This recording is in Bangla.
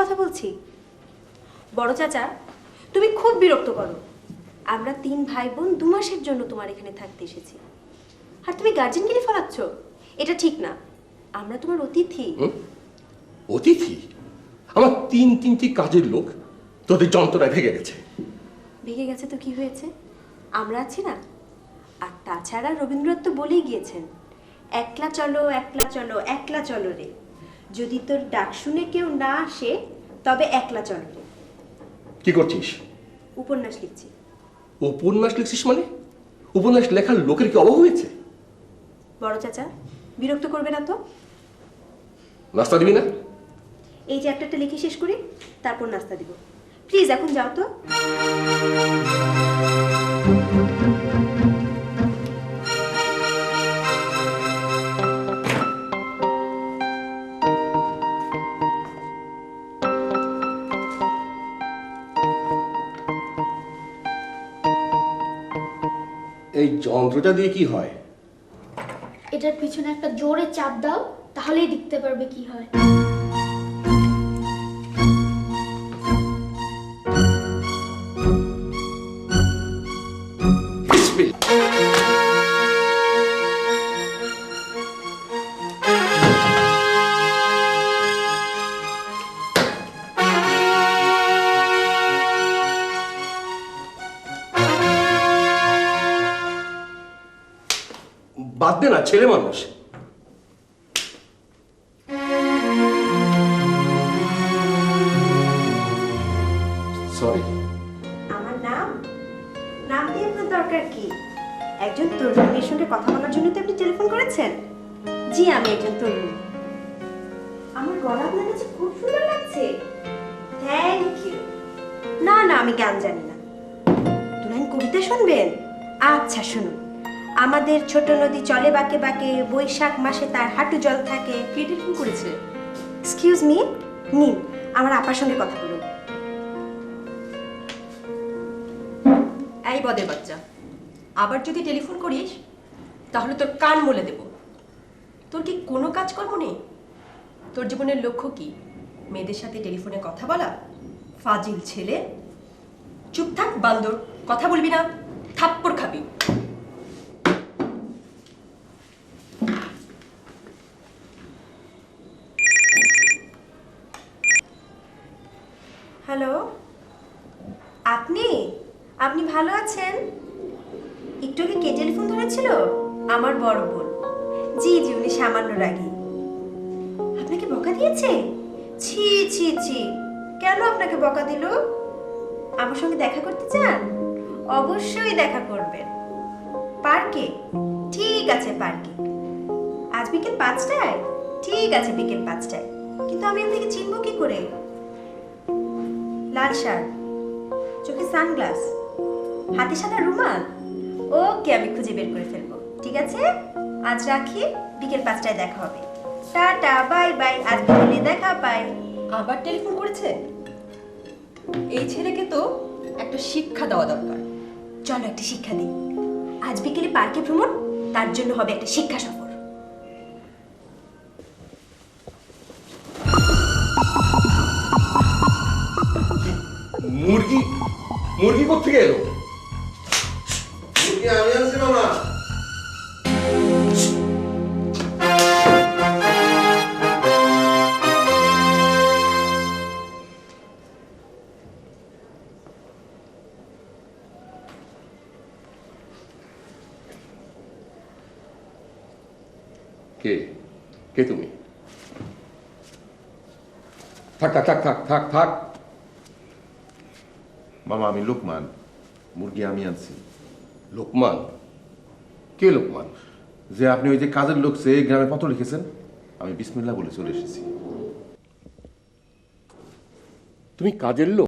কথা বলছি? বড় চাচা, তুমি খুব বিরক্ত করো। আমরা 3 ভাই বোন 2 মাসের জন্য তোমার এখানে থাকতে এসেছি, আর তুমি গার্জেনগিরি ফলাচ্ছ। এটা ঠিক না। আমরা তোমার অতিথি। অতিথি? আমার 3টি কাজের লোক তোদের যন্ত্রণায় ভেঙে গেছে। ভেঙে গেছে তো কি হয়েছে? আমরা আছি না। আর তাছাড়া রবীন্দ্রনাথ তো বলেই গিয়েছেন, একলা চলো একলা চলো একলা চলো রে, যদি তোর ডাক শুনে কেউ না আসে তবে একলা চলো রে। কি করছিস? উপন্যাস লিখছি। উপন্যাস লিখছিস মানে? উপন্যাস লেখার লোকের কি অভাব হয়েছে? বড় চাচা, বিরক্ত করবে না তো? নাস্তা দিবি না? এই চ্যাপ্টারটা লিখে শেষ করি, তারপর নাস্তা দিব। প্লিজ এখন যাও তো। এই যন্ত্রটা দিয়ে কি হয়? এটার পিছনে একটা জোরে চাপ দাও, তাহলেই দেখতে পারবে কি হয়। বাদ দে না, ছেলে মানুষ। সরি। আমার নাম নাম দিয়ে আপনার দরকার কি? একজন তরুণীর সঙ্গে কথা বলার জন্য তো আপনি টেলিফোন করেছেন। জি, আমি একজন তরুণী। আমার গলা আপনার কাছে খুব সুন্দর লাগছে। Thank you. না না, আমি গান জানি না। দু লাইন কবিতা শুনবেন? আচ্ছা শুনুন। আমাদের ছোট নদী চলে বাঁকে বাঁকে, বৈশাখ মাসে তার হাঁটু জল থাকে। কে টেলিফোন করেছে? এক্সকিউজ মি, নিন আমার আপার সঙ্গে কথা বলুন। এই বদের বাচ্চা, আবার যদি টেলিফোন করিস তাহলে তোর কান মলে দেব। তোর কি কোনো কাজকর্ম নেই? তোর জীবনের লক্ষ্য কি? মেয়েদের সাথে টেলিফোনে কথা বলা? ফাজিল ছেলে। চুপ থাক বান্দর, কথা বলবি না, থাপ্পড় খাবি। হ্যালো, আপনি আপনি ভালো আছেন? একটু আগে কে টেলিফোন ধরেছিল? আমার বড় বোন। জি জি, উনি সামান্য রাগী। আপনাকে বকা দিয়েছে? ছি ছি ছি, কেন আপনাকে বকা দিল? আমার সঙ্গে দেখা করতে চান? অবশ্যই দেখা করবেন। পার্কে? ঠিক আছে, পার্কে। আজ বিকেল 5টায়? ঠিক আছে, বিকেল 5টায়। কিন্তু আমি আপনাকে চিনব কি করে? লাল শার্ট, চোখে সানগ্লাস, হাতে সাদা রুমাল। ওকে, আমি খুঁজে বের করে ফেলবো। ঠিক আছে, আজ রাখি, বিকেল 5টায় দেখা হবে। টাটা, বাই বাই, আজ বিকেলে দেখা পাই। আবার টেলিফোন করেছে? এই ছেলেকে তো একটা শিক্ষা দেওয়া দরকার। চলো একটা শিক্ষা দিই। আজ বিকেলে পার্কে ভ্রমণ, তার জন্য হবে একটা শিক্ষা সফর। মুরগি? মুরগি কোত্থেকে এলো? মুরগি আমি আনছি মামা। কে? কে তুমি? থাক থাক থাক থাক থাক থাক। মামা আমি লোকমান, মুরগি আমি আনছি। লোকমান? কে লোকমান? যে আপনি ওই যে কাজের লোক সে গ্রামে পত্র লিখেছেন, আমি বিসমিল্লাহ বলে চলে এসেছি। তুমি কাজের লোক?